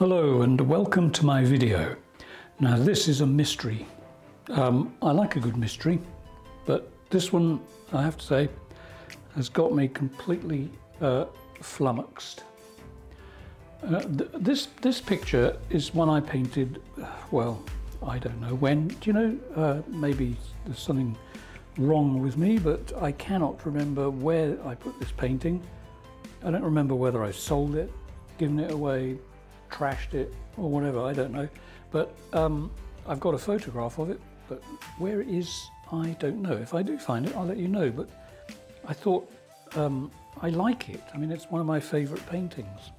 Hello and welcome to my video. Now this is a mystery. I like a good mystery, but this one, I have to say, has got me completely flummoxed. This picture is one I painted, well, I don't know when. Do you know, maybe there's something wrong with me, but I cannot remember where I put this painting. I don't remember whether I sold it, given it away, trashed it or whatever, I don't know, but I've got a photograph of it, but where it is I don't know. If I do find it, I'll let you know, but I thought I like it. I mean, it's one of my favourite paintings,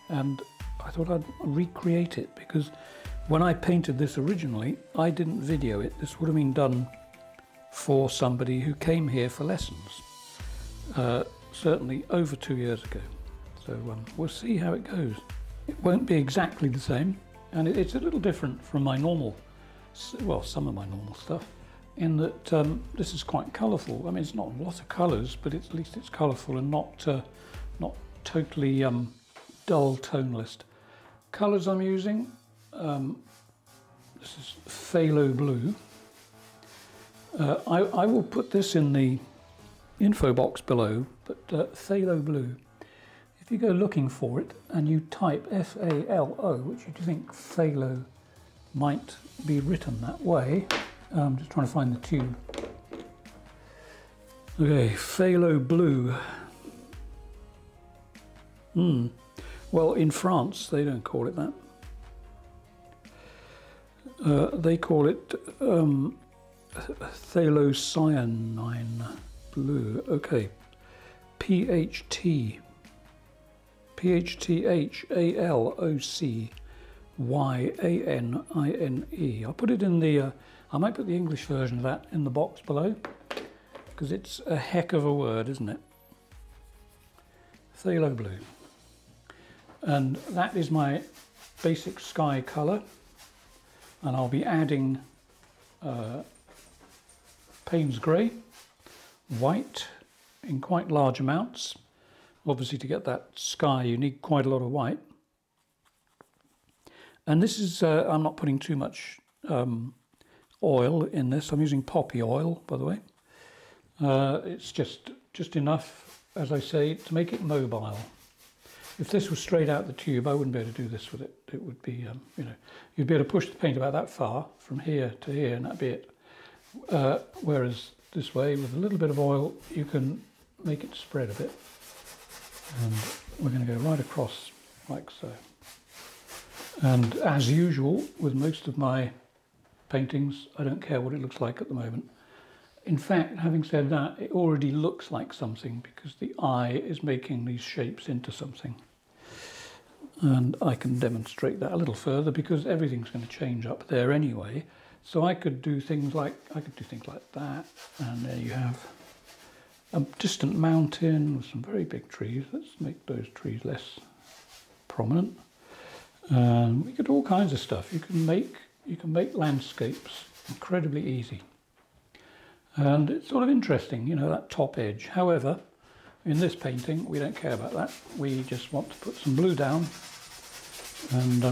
and I thought I'd recreate it, because when I painted this originally, I didn't video it. This would have been done for somebody who came here for lessons, certainly over 2 years ago. So we'll see how it goes. It won't be exactly the same, and it's a little different from my normal, well, some of my normal stuff, in that this is quite colourful. I mean, it's not a lot of colours, but at least it's colourful and not totally dull, toneless. Colours I'm using, this is phthalo blue. I will put this in the info box below, but phthalo blue. If you go looking for it and you type F-A-L-O, which you think phthalo might be written that way, I'm just trying to find the tube. Okay, phthalo blue. Well, in France they don't call it that. They call it Phthalocyanine blue. Okay, P-H-T-H-A-L-O-C-Y-A-N-I-N-E. I'll put it in the, I might put the English version of that in the box below, because it's a heck of a word, isn't it? Phthalo blue. And that is my basic sky colour, and I'll be adding Payne's grey, white in quite large amounts. Obviously, to get that sky you need quite a lot of white. And this is, I'm not putting too much oil in this. I'm using poppy oil, by the way. It's just enough, as I say, to make it mobile. If this was straight out the tube, I wouldn't be able to do this with it. It would be, you know, you'd be able to push the paint about that far from here to here, and that'd be it. Whereas this way, with a little bit of oil, you can make it spread a bit. And we're going to go right across like so. And as usual, with most of my paintings, I don't care what it looks like at the moment. In fact, having said that, it already looks like something, because the eye is making these shapes into something. And I can demonstrate that a little further, because everything's going to change up there anyway. So I could do things like, that, and there you have a distant mountain with some very big trees. Let's make those trees less prominent. We could do all kinds of stuff. You can make landscapes incredibly easy. And it's sort of interesting, you know, that top edge. However, in this painting, we don't care about that. We just want to put some blue down, and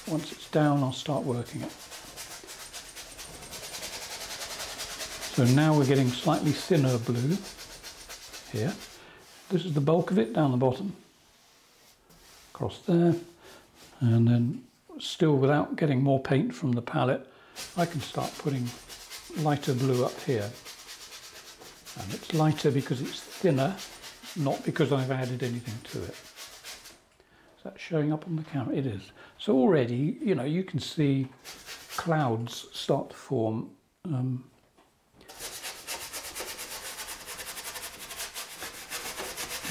once it's down, I'll start working it. So now we're getting slightly thinner blue here. This is the bulk of it down the bottom, across there, and then still without getting more paint from the palette, I can start putting lighter blue up here. And it's lighter because it's thinner, not because I've added anything to it. Is that showing up on the camera? It is. So already, you know, you can see clouds start to form.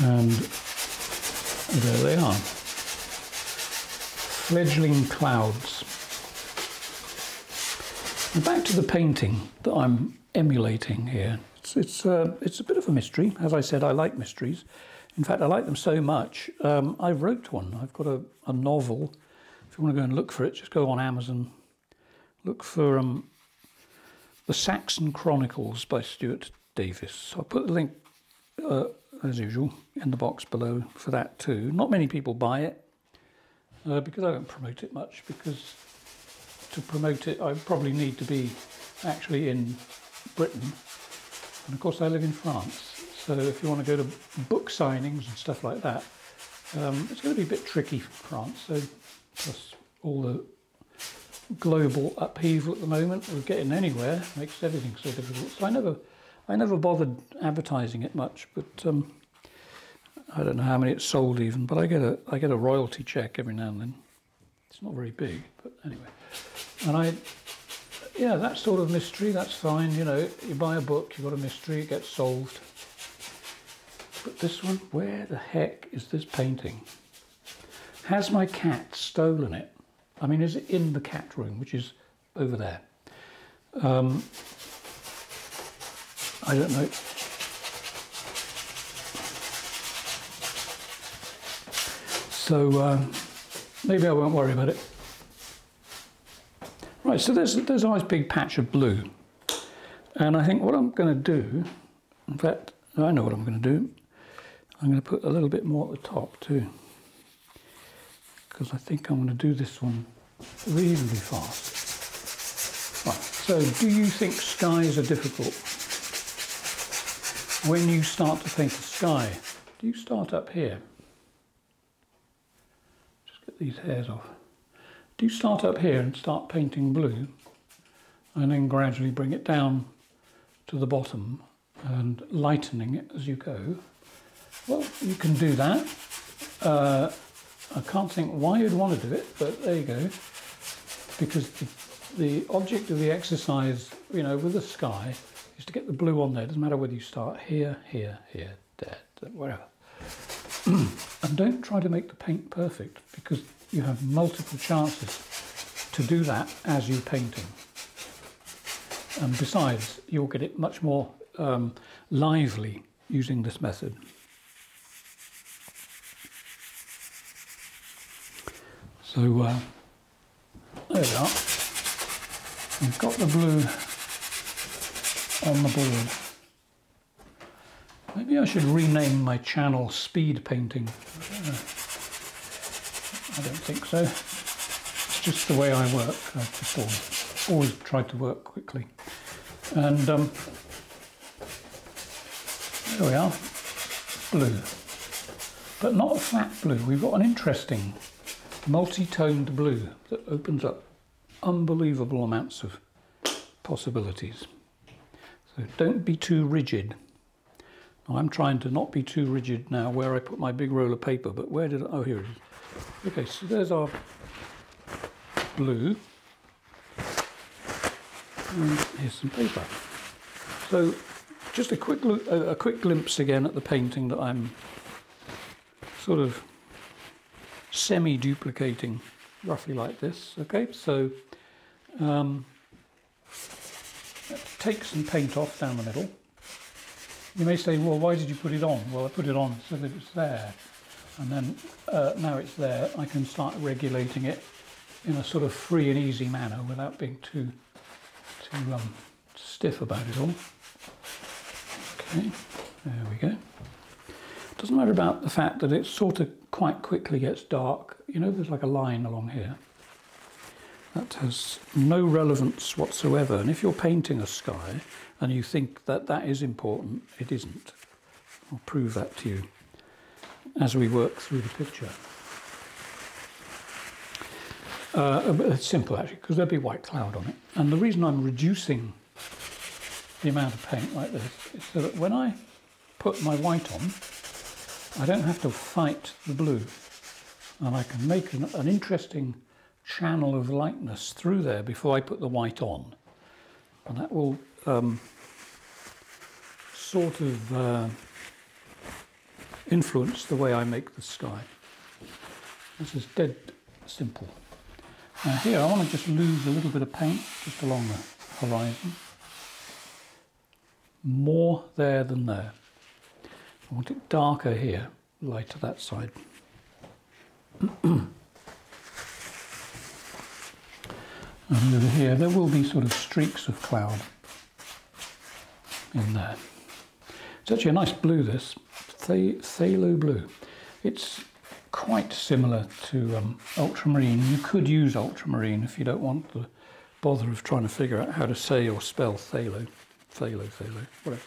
And there they are, fledgling clouds. And back to the painting that I'm emulating here. It's a bit of a mystery. As I said, I like mysteries. In fact, I like them so much, I wrote one. I've got a novel. If you want to go and look for it, just go on Amazon. Look for The Saxon Chronicles by Stuart Davies. So I'll put the link as usual, in the box below for that too. Not many people buy it. because I don't promote it much, because to promote it I probably need to be actually in Britain, and of course I live in France, so if you want to go to book signings and stuff like that, it's going to be a bit tricky for France. So plus all the global upheaval at the moment of getting anywhere makes everything so difficult. So I never bothered advertising it much, but I don't know how many it's sold even, but I get a royalty check every now and then. It's not very big, but anyway. And yeah, that sort of mystery, that's fine. You know, you buy a book, you've got a mystery, it gets solved. But this one, where the heck is this painting? Has my cat stolen it? I mean, is it in the cat room, which is over there? I don't know. So maybe I won't worry about it. Right, so there's a nice big patch of blue. And I think what I'm going to do, in fact, I know what I'm going to do. I'm going to put a little bit more at the top too, because I think I'm going to do this one reasonably fast. Right, so do you think skies are difficult? When you start to paint a sky, do you start up here? Just get these hairs off. Do you start up here and start painting blue and then gradually bring it down to the bottom and lightening it as you go? Well, you can do that. I can't think why you'd want to do it, but there you go. Because the object of the exercise, you know, with the sky, is to get the blue on there. It doesn't matter whether you start here, here, here, there, wherever. And don't try to make the paint perfect, because you have multiple chances to do that as you're painting. And besides, you'll get it much more lively using this method. So there we are. We've got the blue on the board. Maybe I should rename my channel Speed Painting. I don't think so. It's just the way I work. I've just always tried to work quickly. And there we are, blue. But not a flat blue. We've got an interesting multi-toned blue that opens up unbelievable amounts of possibilities. So don't be too rigid. Now, I'm trying to not be too rigid now where I put my big roll of paper, but where did oh, here it is. Okay, so there's our blue. And here's some paper. So just a quick glimpse again at the painting that I'm sort of semi-duplicating, roughly like this. Okay, so let's take some paint off down the middle. You may say, well, why did you put it on? Well, I put it on so that it's there, and then now it's there, I can start regulating it in a sort of free and easy manner without being too stiff about it all. Okay, there we go. Doesn't matter about the fact that it sort of quite quickly gets dark. You know, there's like a line along here. That has no relevance whatsoever. And if you're painting a sky and you think that that is important, it isn't. I'll prove that to you as we work through the picture. It's simple actually, because there'll be white cloud on it. And the reason I'm reducing the amount of paint like this is so that when I put my white on, I don't have to fight the blue, and I can make an interesting channel of lightness through there before I put the white on, and that will sort of influence the way I make the sky. This is dead simple. Now here I want to just lose a little bit of paint just along the horizon. More there than there. I want it darker here, lighter that side. And over here there will be sort of streaks of cloud in there. It's actually a nice blue, this Phthalo blue. It's quite similar to ultramarine. You could use ultramarine if you don't want the bother of trying to figure out how to say or spell phthalo, whatever.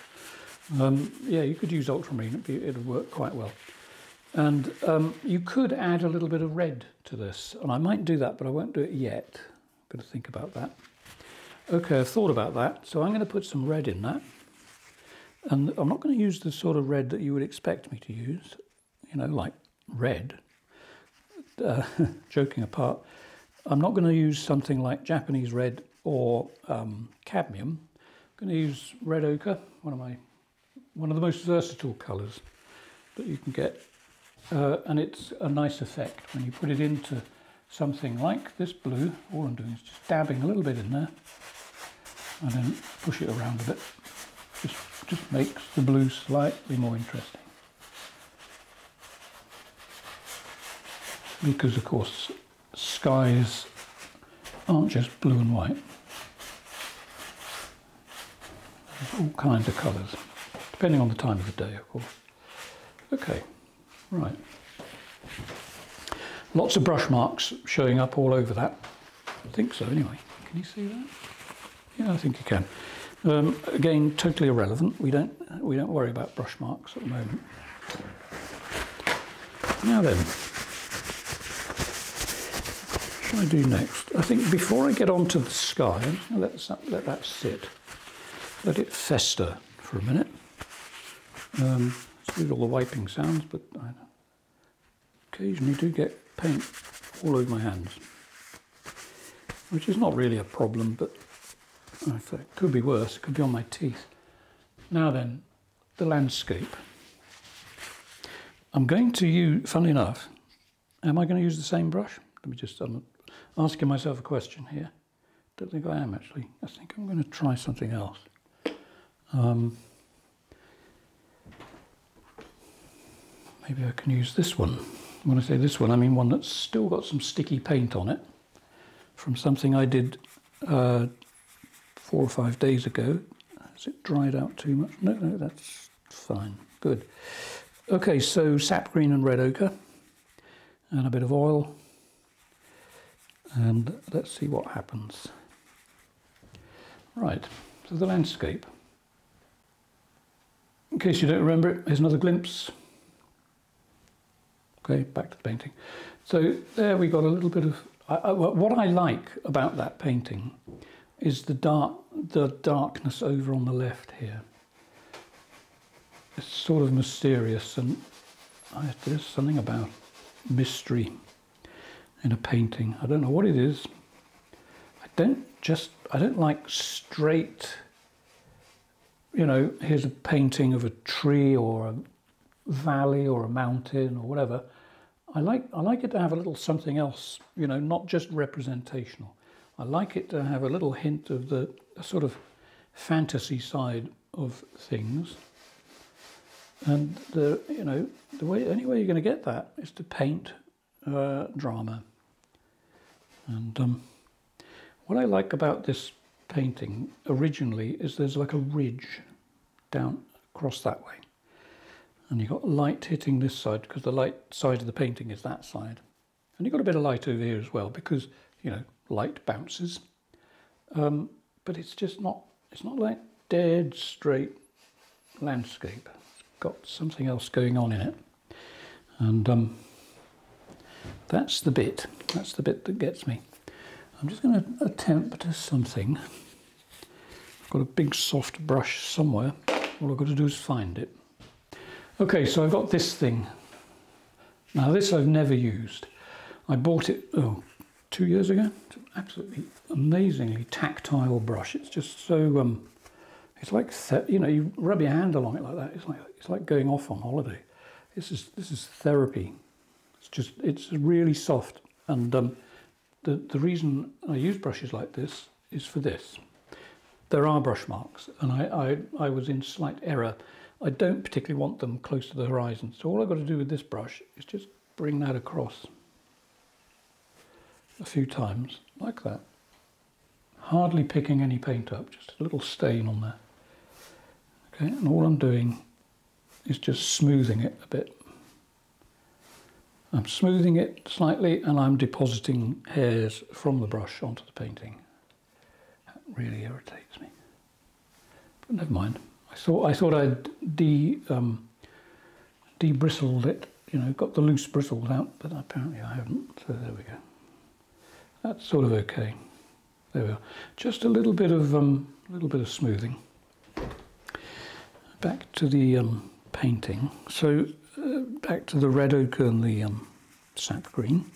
Yeah, you could use ultramarine, it would work quite well. And you could add a little bit of red to this, and I might do that, but I won't do it yet. I'm going to think about that. Okay, I've thought about that, so I'm going to put some red in that. And I'm not going to use the sort of red that you would expect me to use, you know, like red. Joking apart, I'm not going to use something like Japanese red or cadmium. I'm going to use red ochre, one of the most versatile colours that you can get. And it's a nice effect when you put it into something like this blue. All I'm doing is just dabbing a little bit in there and then push it around a bit. Just makes the blue slightly more interesting. Because of course skies aren't just blue and white. There's all kinds of colours, depending on the time of the day, of course. Okay. Right. Lots of brush marks showing up all over that. I think so anyway. Can you see that? Yeah, I think you can. Again, totally irrelevant. We don't worry about brush marks at the moment. Now then, what shall I do next? I think before I get on to the sky, let that sit. Let it fester for a minute. Excuse all the wiping sounds, but I occasionally do get paint all over my hands, which is not really a problem, but it could be worse. It could be on my teeth. Now then, the landscape. I'm going to use, funnily enough, am I going to use the same brush? Let me just, I'm asking myself a question here. Don't think I am actually. I think I'm going to try something else. Maybe I can use this one. When I say this one, I mean one that's still got some sticky paint on it from something I did 4 or 5 days ago. Has it dried out too much? No, that's fine. Good. Okay, so sap green and red ochre and a bit of oil. And let's see what happens. Right, so the landscape. In case you don't remember it, here's another glimpse. Okay, back to the painting. So there we got a little bit of... what I like about that painting is the darkness over on the left here. It's sort of mysterious, and there's something about mystery in a painting. I don't know what it is. I don't like straight, you know, here's a painting of a tree or a valley or a mountain or whatever. I like it to have a little something else, you know, not just representational. I like it to have a little hint of the sort of fantasy side of things. And only way you're going to get that is to paint drama. And what I like about this painting originally is there's like a ridge down across that way. And you've got light hitting this side because the light side of the painting is that side. And you've got a bit of light over here as well because, you know, light bounces. But it's just not, it's not like dead straight landscape. It's got something else going on in it. And that's the bit that gets me. I'm just going to attempt something. I've got a big soft brush somewhere. All I've got to do is find it. Okay, so I've got this thing. Now this I've never used. I bought it 2 years ago. It's an absolutely amazingly tactile brush. It's just so it's like you know, you rub your hand along it like that. It's like going off on holiday. This is therapy. It's really soft, and the reason I use brushes like this is for this. There are brush marks, and I was in slight error. I don't particularly want them close to the horizon, so all I've got to do with this brush is just bring that across a few times, like that. Hardly picking any paint up, just a little stain on there. Okay, and all I'm doing is just smoothing it a bit. I'm smoothing it slightly and I'm depositing hairs from the brush onto the painting. That really irritates me. But never mind. I thought I'd de-bristled it, you know, got the loose bristles out, but apparently I haven't. So there we go. That's sort of okay. There we are. Just a little bit of smoothing. Back to the painting. So back to the red ochre and the sap green.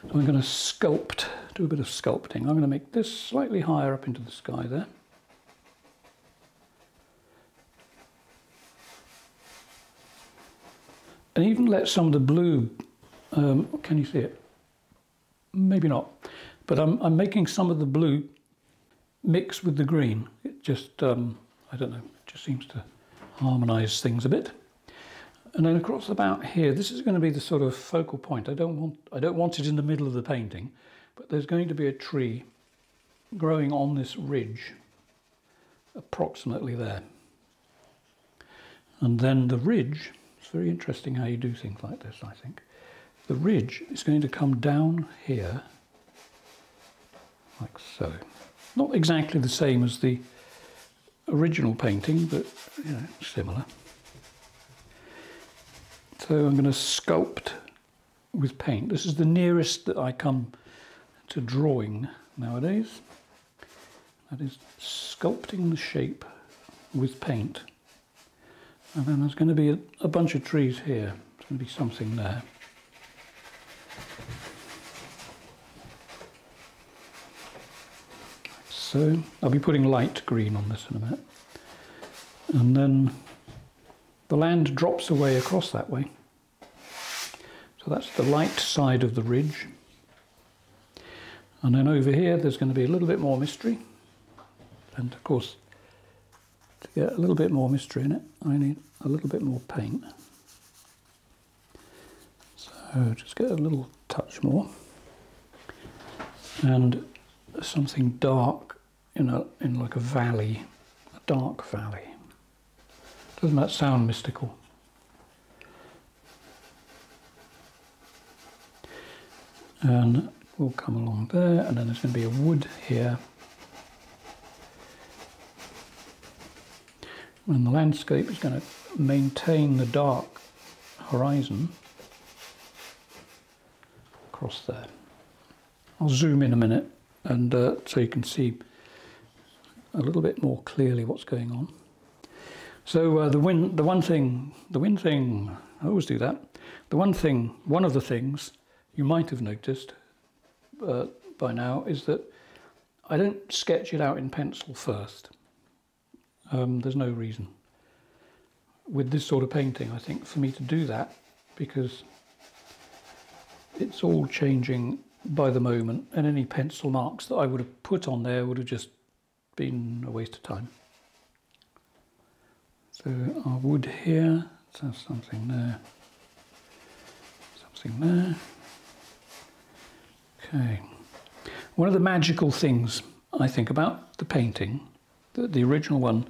I'm going to sculpt, do a bit of sculpting. I'm going to make this slightly higher up into the sky there. And even let some of the blue, can you see it? Maybe not, but I'm making some of the blue mix with the green. It just, I don't know, it just seems to harmonise things a bit. And then across about here, this is going to be the sort of focal point. I don't want it in the middle of the painting, but there's going to be a tree growing on this ridge, approximately there. And then the ridge, it's very interesting how you do things like this, I think. The ridge is going to come down here, like so. Not exactly the same as the original painting, but you know, similar. So I'm going to sculpt with paint. This is the nearest that I come to drawing nowadays. That is sculpting the shape with paint. And then there's going to be a bunch of trees here. There's going to be something there. So I'll be putting light green on this in a minute. And then the land drops away across that way. So that's the light side of the ridge. And then over here there's going to be a little bit more mystery. And of course, to get a little bit more mystery in it, I need a little bit more paint. So just get a little touch more. And something dark in like a valley, a dark valley. Doesn't that sound mystical? And we'll come along there, and then there's going to be a wood here. And the landscape is going to maintain the dark horizon across there. I'll zoom in a minute, and so you can see a little bit more clearly what's going on. So the one thing, I always do that. One of the things you might have noticed by now is that I don't sketch it out in pencil first. There's no reason. With this sort of painting, I think, for me to do that, because it's all changing by the moment, and any pencil marks that I would have put on there would have just been a waste of time. So our wood here, so something there, something there. Okay. One of the magical things I think about the painting, the original one,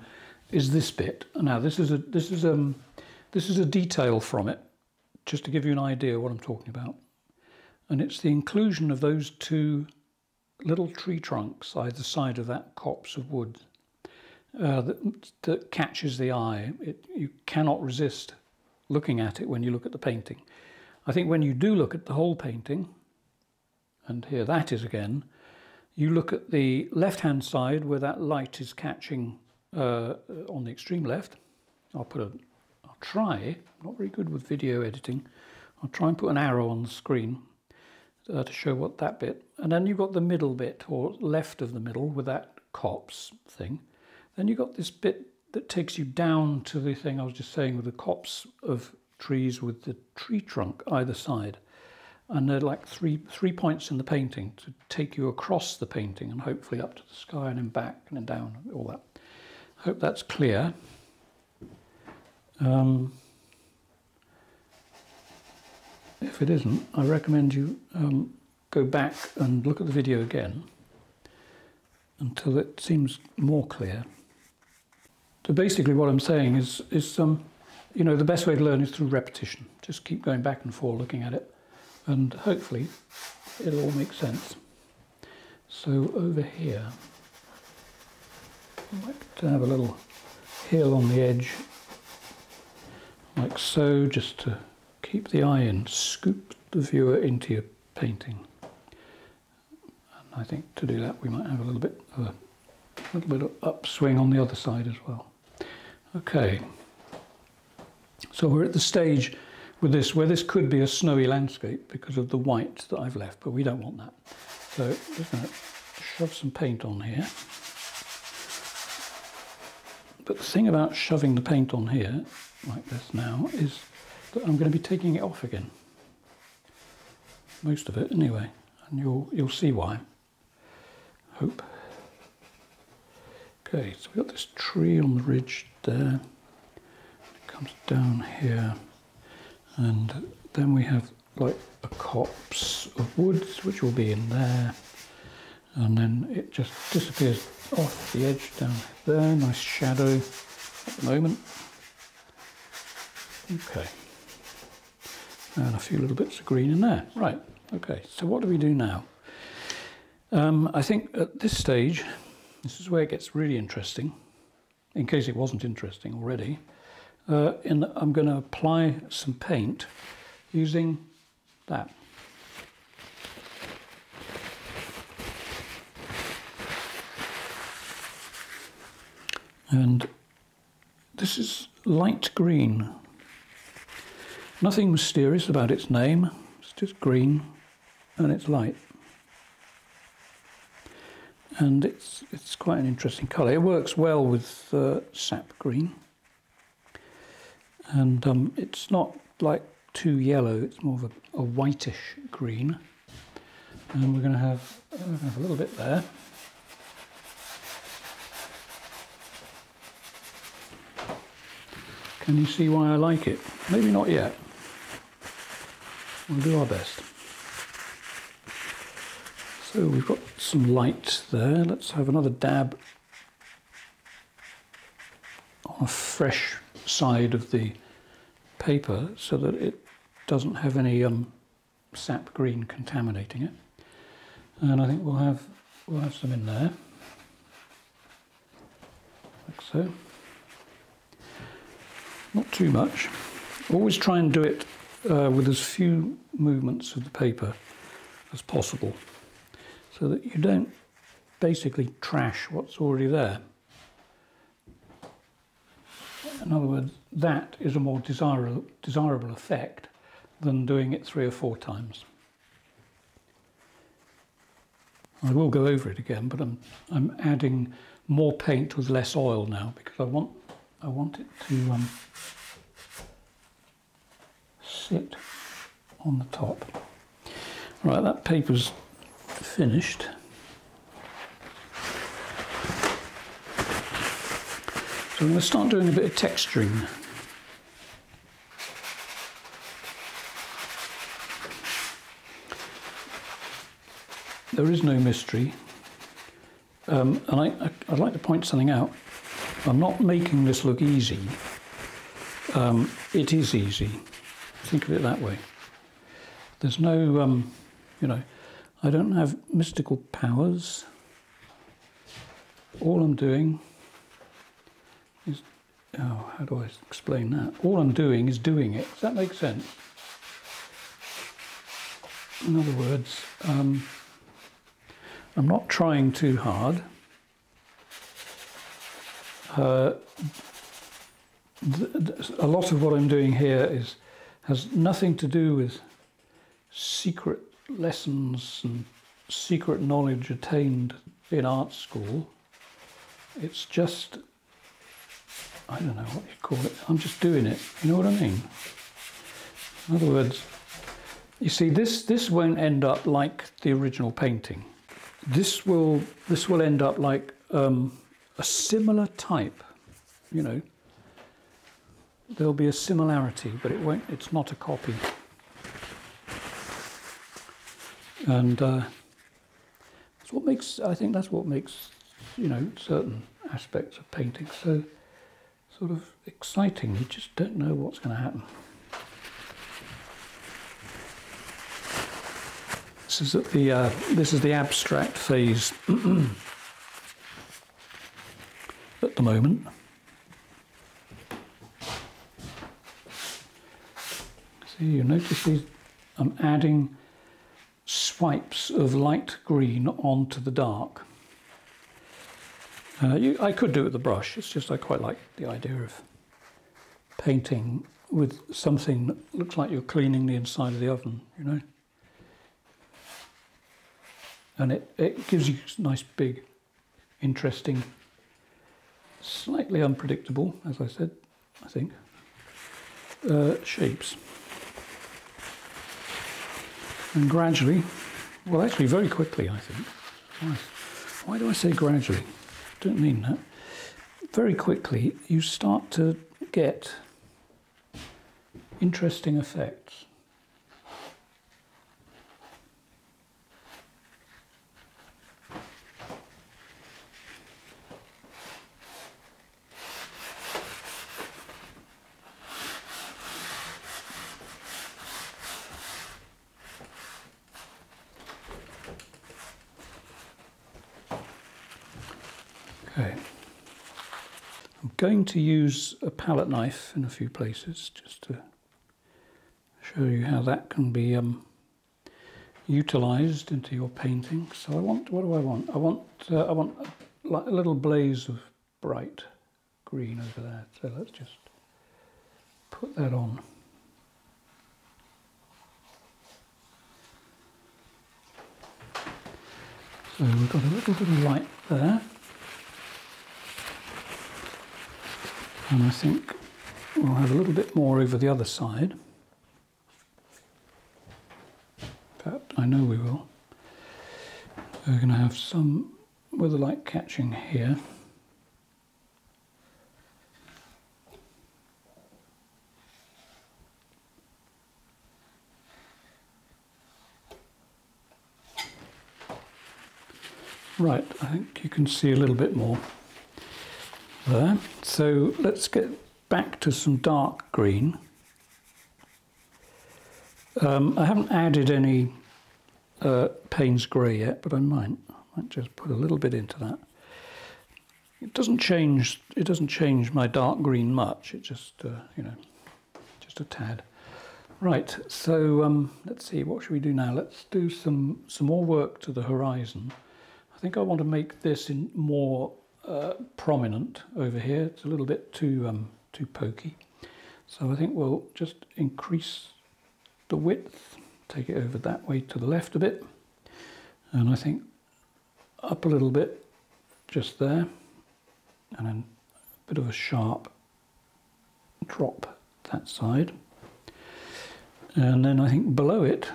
is this bit. Now this is a detail from it, just to give you an idea of what I'm talking about. And it's the inclusion of those two little tree trunks either side of that copse of wood that catches the eye. You cannot resist looking at it when you look at the painting. I think when you do look at the whole painting, and here that is again, you look at the left-hand side where that light is catching on the extreme left. I'll try, I'm not very good with video editing, I'll try and put an arrow on the screen to show what that bit, and then you've got the middle bit, or left of the middle, with that copse thing. Then you've got this bit that takes you down to the thing I was just saying, with the copse of trees with the tree trunk either side. And there are like three points in the painting to take you across the painting and hopefully up to the sky and then back and then down, all that. I hope that's clear. If it isn't, I recommend you go back and look at the video again until it seems more clear. So basically what I'm saying is you know, the best way to learn is through repetition. Just keep going back and forth looking at it, and hopefully it'll all make sense. So over here, I like to have a little hill on the edge, like so, just to keep the eye in, scoop the viewer into your painting. And I think to do that we might have a little bit of upswing on the other side as well. Okay, so we're at the stage with this where this could be a snowy landscape because of the white that I've left, but we don't want that. So I'm just going to shove some paint on here. But the thing about shoving the paint on here, like this now, is that I'm going to be taking it off again. Most of it anyway, and you'll see why. Hope. Okay, so we've got this tree on the ridge there. It comes down here, and then we have like a copse of woods which will be in there, and then it just disappears off the edge down there. Nice shadow at the moment. Okay, and a few little bits of green in there. Right, okay, so what do we do now? I think at this stage, this is where it gets really interesting, in case it wasn't interesting already. I'm going to apply some paint using that. And this is light green. Nothing mysterious about its name, it's just green and it's light. And it's quite an interesting colour. It works well with sap green. And it's not like too yellow, it's more of a whitish green. And we're going to have a little bit there. Can you see why I like it? Maybe not yet. We'll do our best. So we've got some light there. Let's have another dab on a fresh side of the paper so that it doesn't have any sap green contaminating it. And I think we'll have some in there, like so. Not too much. Always try and do it with as few movements of the paper as possible, so that you don't basically trash what's already there. In other words, that is a more desirable effect than doing it 3 or 4 times. I will go over it again, but I'm adding more paint with less oil now because I want it to sit on the top. Right, that paper's finished. So I'm going to start doing a bit of texturing. There is no mystery, and I'd like to point something out. I'm not making this look easy. It is easy. Think of it that way. There's no, you know, I don't have mystical powers. All I'm doing is, oh, how do I explain that? All I'm doing is doing it. Does that make sense? In other words, I'm not trying too hard. A lot of what I'm doing here has nothing to do with secret lessons and secret knowledge attained in art school. It's just, I don't know what you call it, I'm just doing it, you know what I mean? In other words, you see, this won't end up like the original painting. This will end up like a similar type, you know. There'll be a similarity, but it's not a copy. And that's what makes, I think that's what makes, you know, certain aspects of painting so sort of exciting. You just don't know what's going to happen. This is at the this is the abstract phase at the moment. See, you notice these. I'm adding swipes of light green onto the dark. I could do it with the brush, it's just I quite like the idea of painting with something that looks like you're cleaning the inside of the oven, you know. And it gives you nice, big, interesting, slightly unpredictable, as I said, I think, shapes. And gradually, well actually very quickly I think, why do I say gradually? Don't mean that. Very quickly you start to get interesting effects. Okay, I'm going to use a palette knife in a few places just to show you how that can be utilised into your painting. So what do I want? I want a little blaze of bright green over there. So let's just put that on. So we've got a little bit of light there. And I think we'll have a little bit more over the other side. In fact, I know we will. We're going to have some with the light catching here. Right, I think you can see a little bit more there. So let's get back to some dark green. I haven't added any Payne's grey yet, but I might just put a little bit into that. It doesn't change my dark green much. It just you know, just a tad. Right. So let's see. What should we do now? Let's do some more work to the horizon. I think I want to make this in more prominent over here. It's a little bit too pokey, so I think we'll just increase the width, take it over that way to the left a bit, and I think up a little bit just there, and then a bit of a sharp drop that side, and then I think below it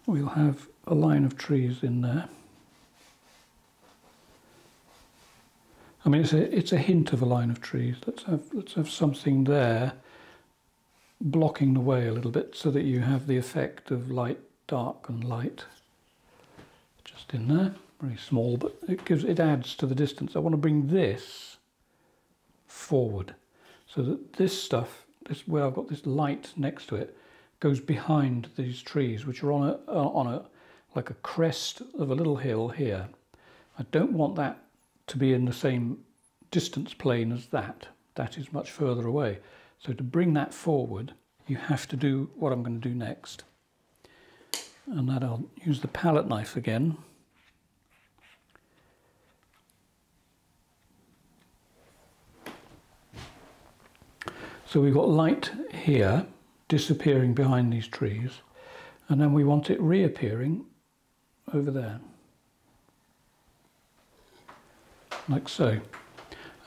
we'll have a line of trees in there. I mean, it's a hint of a line of trees. Let's have something there blocking the way a little bit so that you have the effect of light, dark and light just in there. Very small, but it adds to the distance. I want to bring this forward so that this stuff, where I've got this light next to it, goes behind these trees, which are on a like a crest of a little hill here. I don't want that to be in the same distance plane as that. That is much further away. So to bring that forward, you have to do what I'm going to do next. And that I'll use the palette knife again. So we've got light here disappearing behind these trees, and then we want it reappearing over there. Like so,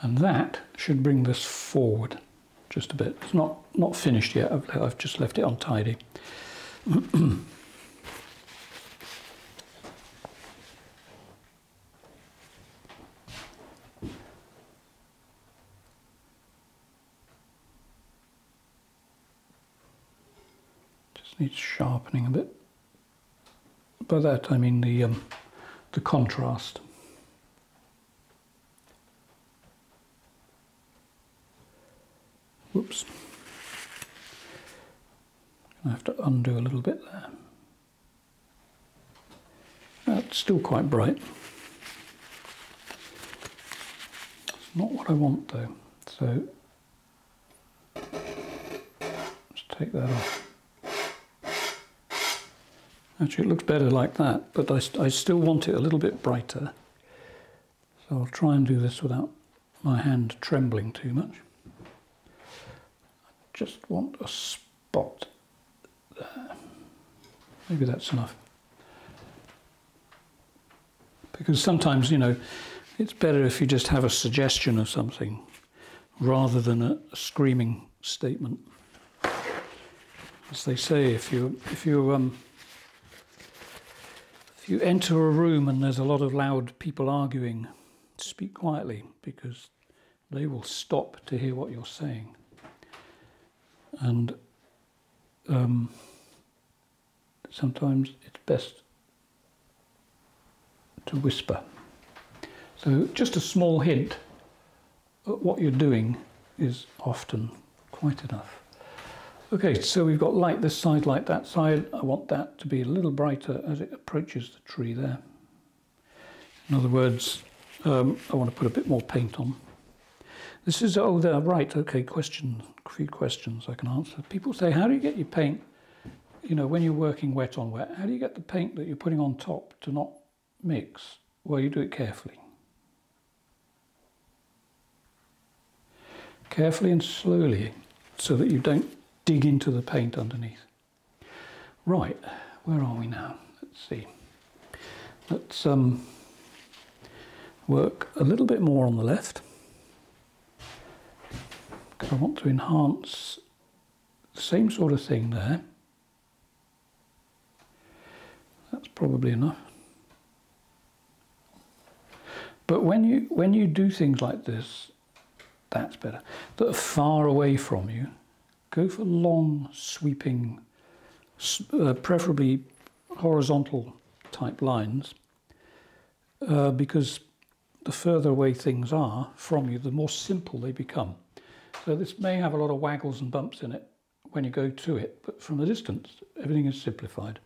and that should bring this forward just a bit. It's not finished yet. I've just left it untidy. Just needs sharpening a bit. By that I mean the contrast. Whoops. I have to undo a little bit there. That's still quite bright. It's not what I want though, so let's take that off. Actually, it looks better like that, but I still want it a little bit brighter. So I'll try and do this without my hand trembling too much. I just want a spot there. Maybe that's enough. Because sometimes, you know, it's better if you just have a suggestion of something rather than a screaming statement. As they say, if you enter a room and there's a lot of loud people arguing, speak quietly, because they will stop to hear what you're saying. And sometimes it's best to whisper. So just a small hint at what you're doing is often quite enough. Okay, so we've got light this side, light that side. I want that to be a little brighter as it approaches the tree there. In other words, I want to put a bit more paint on. This is, oh, there, right, okay, a few questions I can answer. People say, how do you get your paint, you know, when you're working wet on wet, how do you get the paint that you're putting on top to not mix? Well, you do it carefully. Carefully and slowly, so that you don't dig into the paint underneath. Right, where are we now? Let's see. Let's work a little bit more on the left, because I want to enhance the same sort of thing there. That's probably enough. But when you do things like this, that's better, that are far away from you, go for long, sweeping, preferably horizontal type lines, because the further away things are from you, the more simple they become. So this may have a lot of waggles and bumps in it when you go to it, but from a distance, everything is simplified.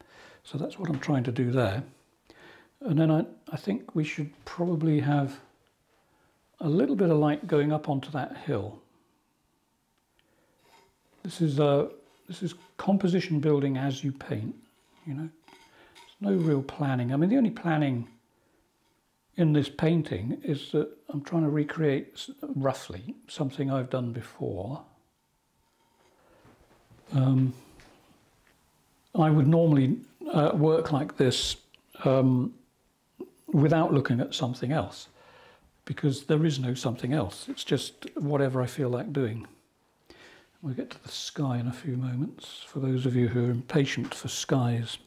So that's what I'm trying to do there. And then I think we should probably have a little bit of light going up onto that hill. This is composition building as you paint, you know. There's no real planning. I mean, the only planning in this painting is that I'm trying to recreate roughly something I've done before. I would normally work like this without looking at something else, because there is no something else. It's just whatever I feel like doing. We'll get to the sky in a few moments, for those of you who are impatient for skies.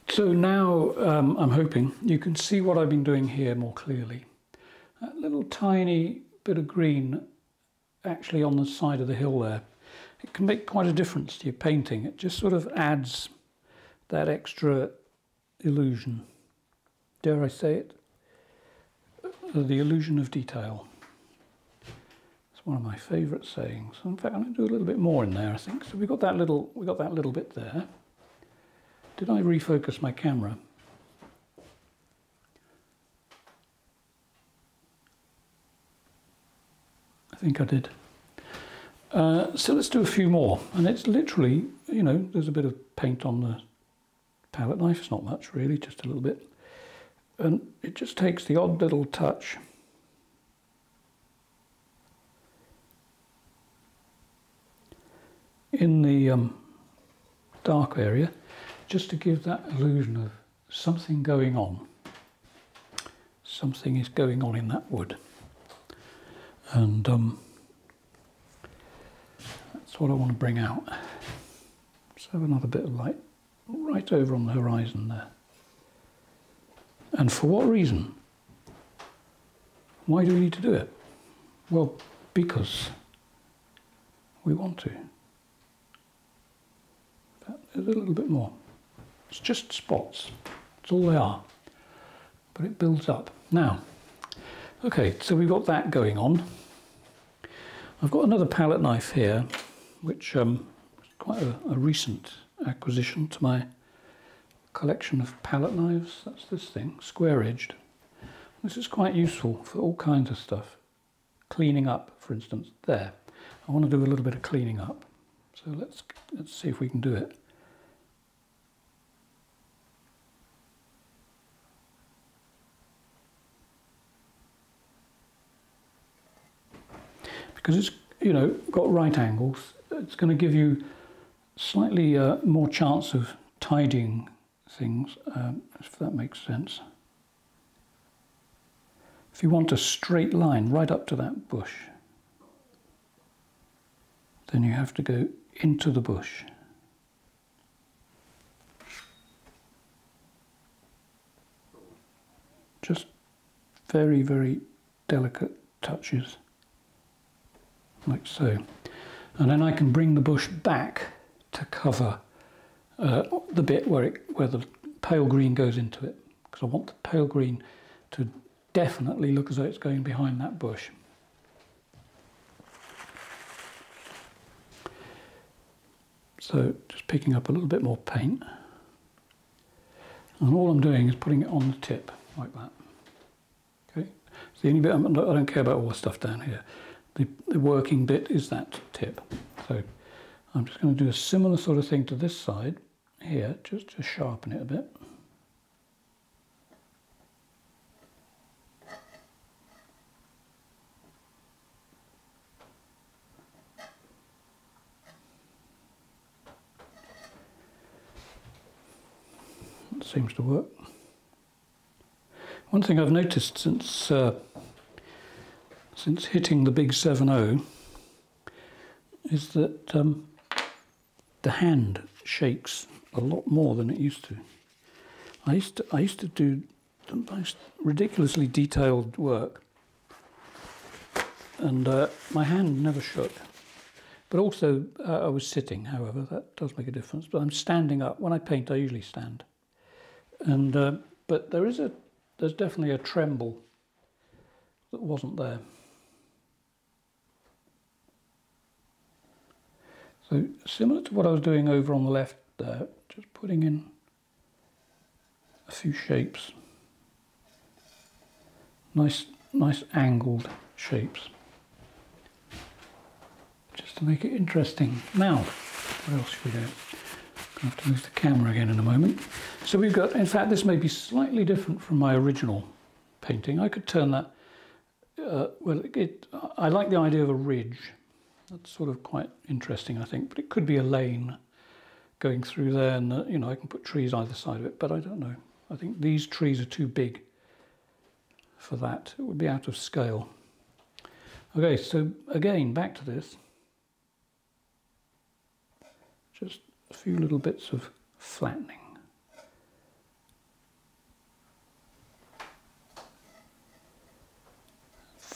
So now I'm hoping you can see what I've been doing here more clearly. That little tiny bit of green actually on the side of the hill there, it can make quite a difference to your painting. It just sort of adds that extra illusion. Dare I say it? The illusion of detail. It's one of my favourite sayings. In fact, I'm going to do a little bit more in there, I think. So we got that little bit there. Did I refocus my camera? I think I did. So let's do a few more. And it's literally, you know, there's a bit of paint on the palette knife. It's not much really, just a little bit. And it just takes the odd little touch. In the dark area, just to give that illusion of something going on. Something is going on in that wood. And that's what I want to bring out. Let's have another bit of light right over on the horizon there. And for what reason? Why do we need to do it? Well, because we want to. A little bit more. It's just spots. That's all they are. But it builds up. Now, okay, so we've got that going on. I've got another palette knife here, which is quite a recent acquisition to my collection of palette knives. That's this thing, square-edged. This is quite useful for all kinds of stuff. Cleaning up, for instance, there. I want to do a little bit of cleaning up. So let's see if we can do it. Because it's, you know, got right angles, it's going to give you slightly more chance of tidying things, if that makes sense. If you want a straight line right up to that bush, then you have to go into the bush. Just very, very delicate touches, like so. And then I can bring the bush back to cover the bit where the pale green goes into it, because I want the pale green to definitely look as though it's going behind that bush. So just picking up a little bit more paint, and all I'm doing is putting it on the tip like that. Okay, it's the only bit I don't care about all the stuff down here. The working bit is that tip. So I'm just going to do a similar sort of thing to this side here, just to sharpen it a bit. That seems to work. One thing I've noticed since hitting the big 7.0 is that the hand shakes a lot more than it used to. I used to do the most ridiculously detailed work, and my hand never shook. But also I was sitting, however, that does make a difference. But I'm standing up. When I paint, I usually stand. And but there's definitely a tremble that wasn't there. So similar to what I was doing over on the left there, just putting in a few shapes. Nice angled shapes. Just to make it interesting. Now, what else should we do? I have to move the camera again in a moment. So we've got, in fact, this may be slightly different from my original painting. I could turn that, I like the idea of a ridge. That's sort of quite interesting, I think, but it could be a lane going through there, and you know, I can put trees either side of it, but I don't know. I think these trees are too big for that. It would be out of scale. Okay, so again, back to this. Just a few little bits of flattening.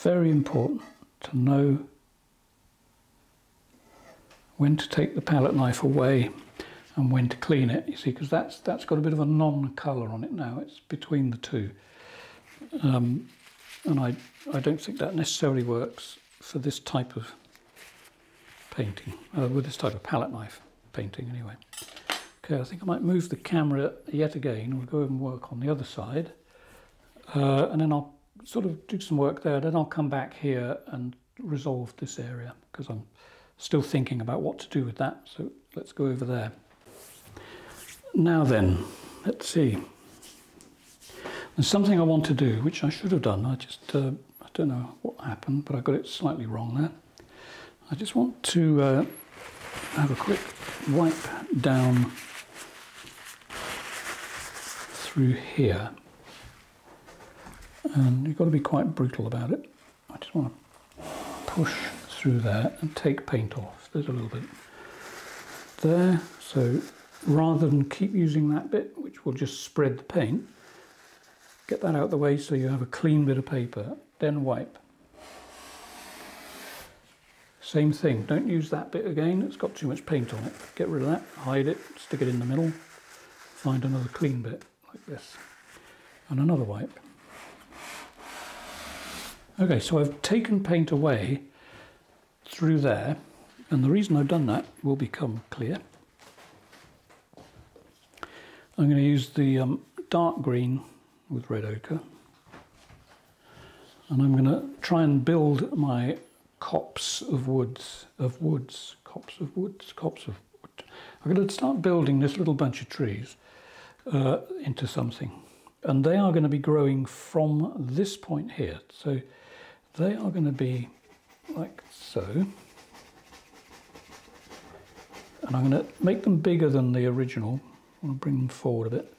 Very important to know when to take the palette knife away and when to clean it, you see, because that's got a bit of a non-colour on it now. It's between the two. And I don't think that necessarily works for this type of painting, with this type of palette knife painting anyway. Okay, I think I might move the camera yet again. We'll go and work on the other side. And then I'll sort of do some work there. Then I'll come back here and resolve this area, because I'm still thinking about what to do with that. So let's go over there. Now then, let's see. There's something I want to do, which I should have done. I don't know what happened, but I got it slightly wrong there. I just want to have a quick wipe down through here. And you've got to be quite brutal about it. I just want to push through there and take paint off. There's a little bit there. So rather than keep using that bit, which will just spread the paint, get that out of the way so you have a clean bit of paper, then wipe. Same thing, don't use that bit again, it's got too much paint on it. Get rid of that, hide it, stick it in the middle, find another clean bit like this, and another wipe. Okay, so I've taken paint away, through there, and the reason I've done that will become clear. I'm going to use the dark green with red ochre, and I'm going to try and build my copse of wood. I'm going to start building this little bunch of trees into something, and they are going to be growing from this point here. So they are going to be like so, and I'm going to make them bigger than the original. I'm going to bring them forward a bit,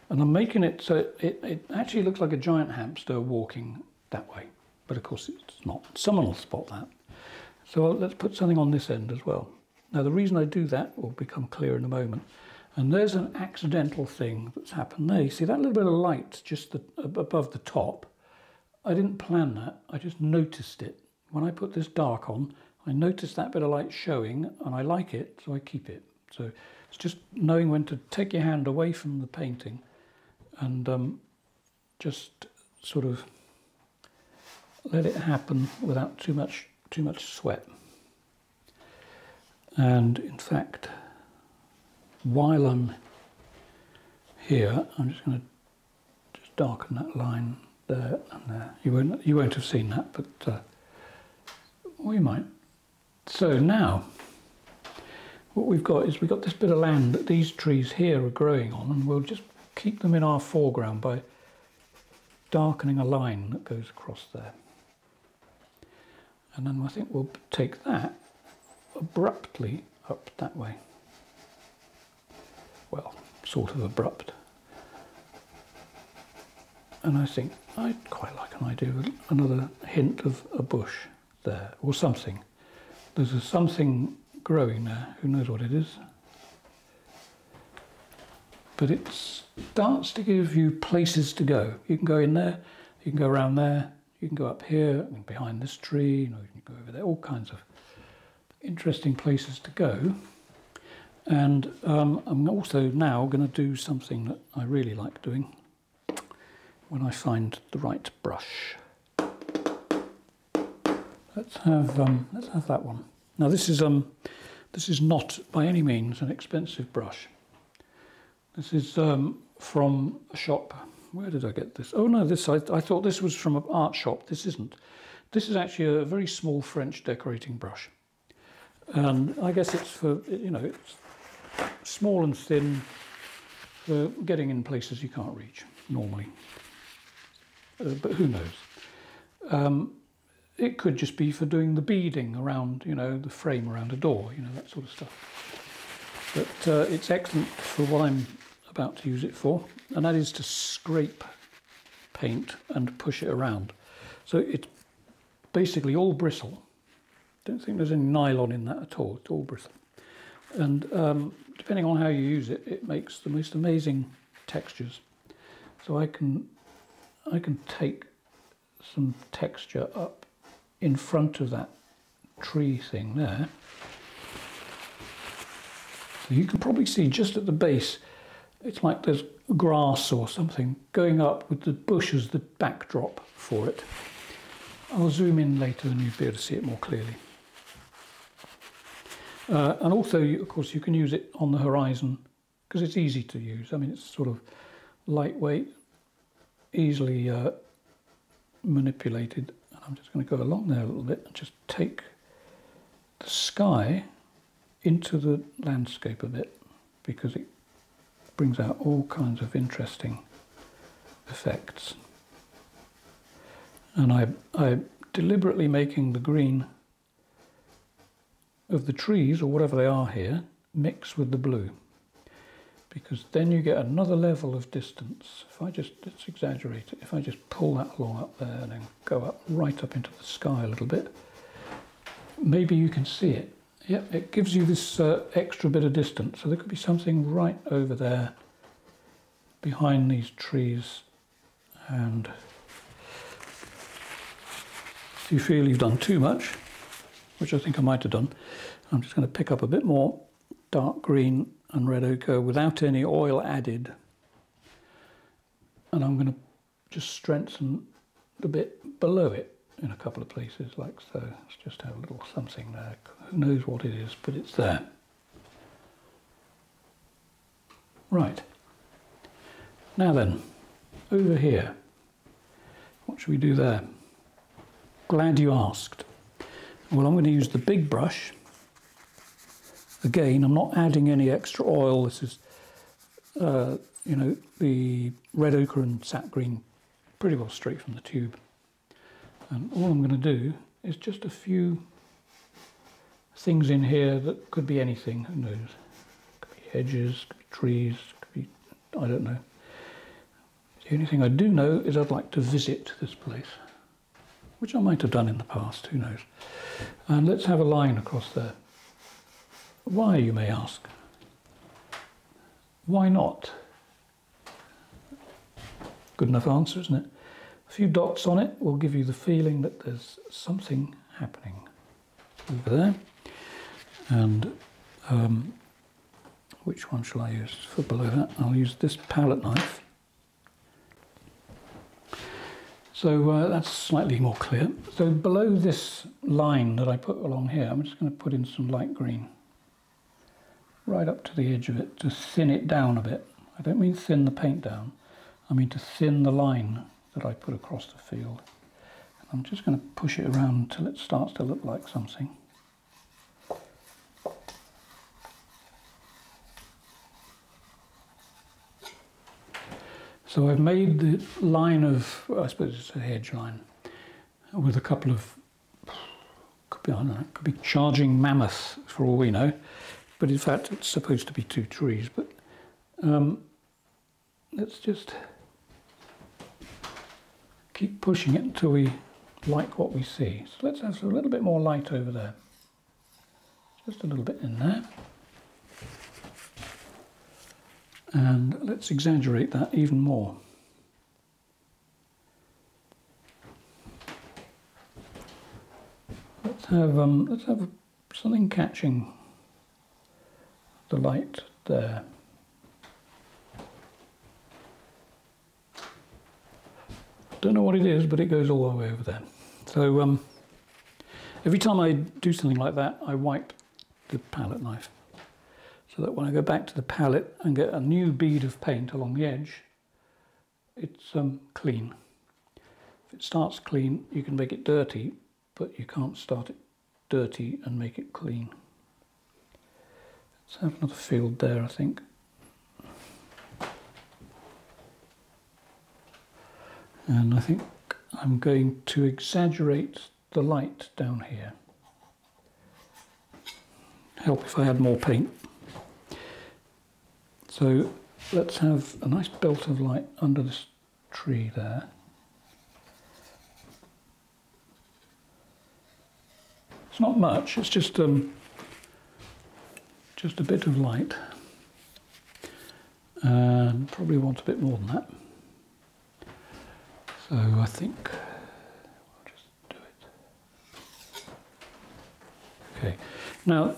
and I'm making it so it actually looks like a giant hamster walking that way, but of course it's not. Someone will spot that. So let's put something on this end as well. Now the reason I do that will become clear in a moment. And there's an accidental thing that's happened there. You see that little bit of light just above the top? I didn't plan that, I just noticed it. When I put this dark on, I noticed that bit of light showing, and I like it, so I keep it. So it's just knowing when to take your hand away from the painting and just sort of let it happen without too much sweat. And in fact, while I'm here, I'm just going to just darken that line there and there. You won't have seen that, but we might. So now, what we've got is we've got this bit of land that these trees here are growing on, and we'll just keep them in our foreground by darkening a line that goes across there. And then I think we'll take that abruptly up that way. Well, sort of abrupt. And I think I'd quite like an idea of another hint of a bush there, or something. There's something growing there, who knows what it is. But it starts to give you places to go. You can go in there, you can go around there, you can go up here, and behind this tree, you can go over there, all kinds of interesting places to go. And I'm also now going to do something that I really like doing when I find the right brush. Let's have that one. Now this is not by any means an expensive brush. This is from a shop. Where did I get this? Oh no, I thought this was from an art shop. This isn't. This is actually a very small French decorating brush. And I guess it's for, it's small and thin for getting in places you can't reach normally. But who knows? It could just be for doing the beading around, the frame around a door, that sort of stuff. But it's excellent for what I'm about to use it for, and that is to scrape paint and push it around. So it's basically all bristle. Don't think there's any nylon in that at all. It's all bristle. And depending on how you use it, it makes the most amazing textures. So I can take some texture up in front of that tree thing there. So you can probably see just at the base, it's like there's grass or something going up with the bush as the backdrop for it. I'll zoom in later and you'll be able to see it more clearly. And also, of course, you can use it on the horizon because it's easy to use. I mean, it's sort of lightweight, easily manipulated. And I'm just going to go along there a little bit and just take the sky into the landscape a bit because it brings out all kinds of interesting effects. And I'm deliberately making the green of the trees, or whatever they are here, mix with the blue, because then you get another level of distance. Let's exaggerate it, if I just pull that along up there and then go up right up into the sky a little bit, maybe you can see it. Yep, it gives you this extra bit of distance, so there could be something right over there behind these trees, and if you feel you've done too much, which I think I might have done, I'm just going to pick up a bit more dark green and red ochre without any oil added, and I'm going to just strengthen the bit below it in a couple of places like so. Let's just have a little something there. Who knows what it is, but it's there. Right. Now then, over here, what should we do there? Glad you asked. Well, I'm going to use the big brush. Again, I'm not adding any extra oil. This is, you know, the red ochre and sap green, pretty well straight from the tube. And all I'm going to do is just a few things in here that could be anything, who knows. Could be hedges, could be trees, could be, I don't know. The only thing I do know is I'd like to visit this place, which I might have done in the past, who knows. And let's have a line across there. Why, you may ask? Why not? Good enough answer, isn't it? A few dots on it will give you the feeling that there's something happening over there. And which one shall I use for below that? I'll use this palette knife. So that's slightly more clear. So below this line that I put along here, I'm just going to put in some light green. Right up to the edge of it to thin it down a bit. I don't mean thin the paint down, I mean to thin the line that I put across the field. And I'm just going to push it around until it starts to look like something. So I've made the line of, well, I suppose it's a hedge line, with a couple of, could be, I don't know, could be charging mammoths for all we know. But in fact, it's supposed to be two trees. But let's just keep pushing it until we like what we see. So let's have a little bit more light over there. Just a little bit in there. And let's exaggerate that even more. Let's have something catching the light there. Don't know what it is, but it goes all the way over there. So every time I do something like that, I wipe the palette knife, so that when I go back to the palette and get a new bead of paint along the edge, it's clean. If it starts clean, you can make it dirty, but you can't start it dirty and make it clean. Let's have another field there, I think. And I think I'm going to exaggerate the light down here. Help if I had more paint. So let's have a nice belt of light under this tree there. It's not much, it's just a bit of light, and probably want a bit more than that. So I think we'll just do it. Okay, now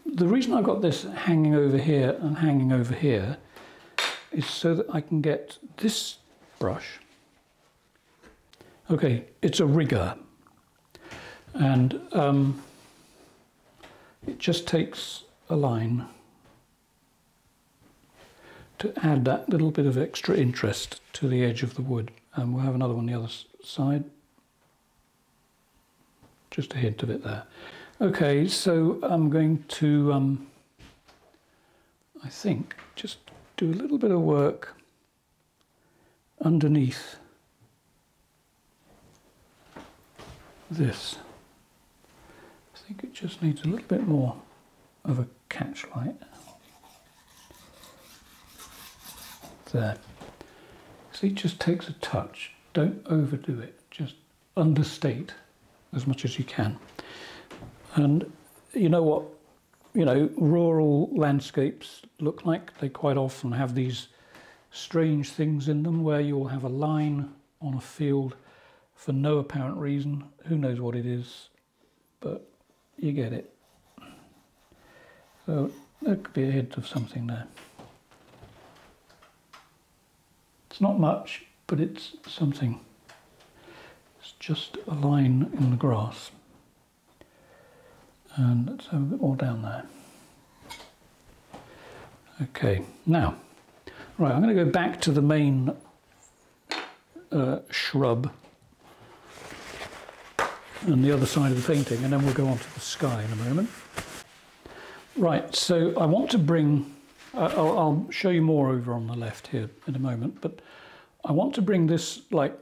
the reason I've got this hanging over here and hanging over here is so that I can get this brush. Okay, it's a rigger, and it just takes a line to add that little bit of extra interest to the edge of the wood. And we'll have another one on the other side. Just a hint of it there. Okay, so I'm going to, I think, just do a little bit of work underneath this. I think it just needs a little bit more of a catch light. There. See, it just takes a touch. Don't overdo it. Just understate as much as you can. And you know what, rural landscapes look like? They quite often have these strange things in them where you'll have a line on a field for no apparent reason. Who knows what it is, but you get it. So there could be a hint of something there. It's not much, but it's something. just a line in the grass. And let's have a bit more down there. Okay, now, right, I'm going to go back to the main shrub and the other side of the painting, and then we'll go on to the sky in a moment. Right, so I want to bring, I'll show you more over on the left here in a moment, but I want to bring this like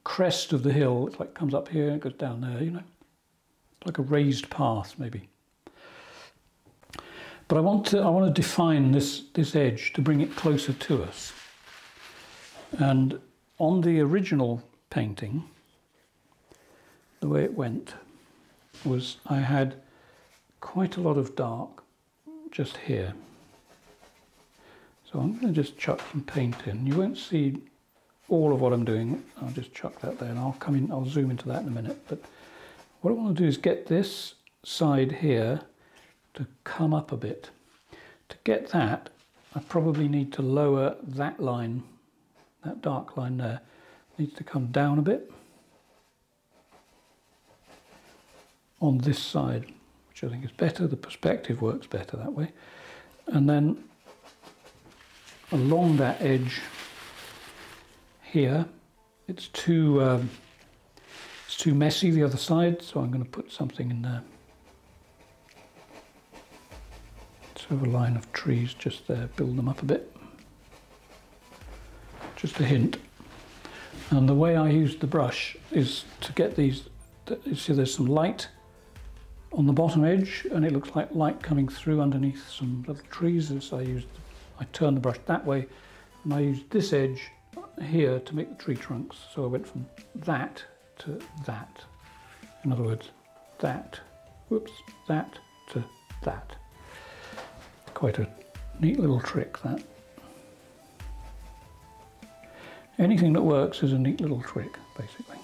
crest of the hill, it's like comes up here and it goes down there, you know, like a raised path maybe. But I want to define this edge to bring it closer to us. And on the original painting, the way it went was I had quite a lot of dark just here. So I'm going to just chuck some paint in. You won't see all of what I'm doing. I'll just chuck that there and I'll come in, I'll zoom into that in a minute. But what I want to do is get this side here to come up a bit. To get that, I probably need to lower that line, that dark line there, needs to come down a bit on this side, which I think is better. The perspective works better that way. And then along that edge here, it's too messy the other side, so I'm going to put something in there. Sort of a line of trees just there, build them up a bit. Just a hint. And the way I used the brush is to get these, you see there's some light on the bottom edge and it looks like light coming through underneath some little trees. So I turned the brush that way and I used this edge here to make the tree trunks. So I went from that to that. In other words, that, whoops, that to that. Quite a neat little trick, that. Anything that works is a neat little trick, basically.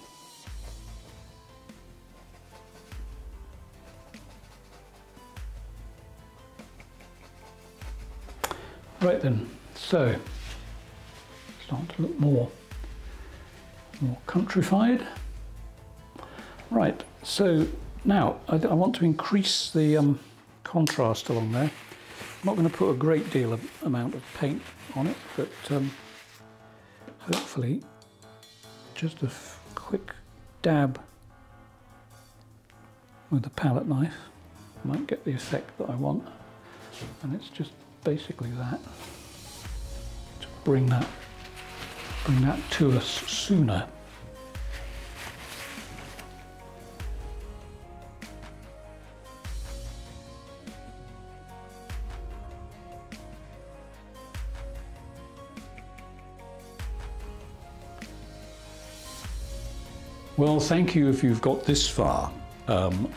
Right then, so start to look more countrified. Right, so now I want to increase the contrast along there. I'm not going to put a great deal of amount of paint on it, but hopefully just a quick dab with the palette knife might get the effect that I want. And it's just basically that, to bring that to us sooner. Well, thank you if you've got this far.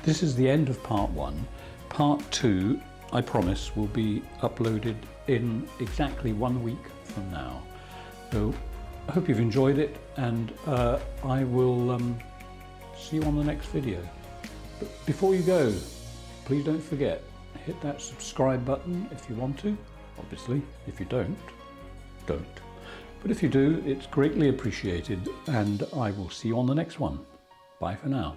This is the end of part 1. Part 2, I promise, will be uploaded in exactly 1 week from now. So I hope you've enjoyed it, and I will see you on the next video. But before you go, please don't forget, hit that subscribe button if you want to. Obviously, if you don't. But if you do, it's greatly appreciated, and I will see you on the next one. Bye for now.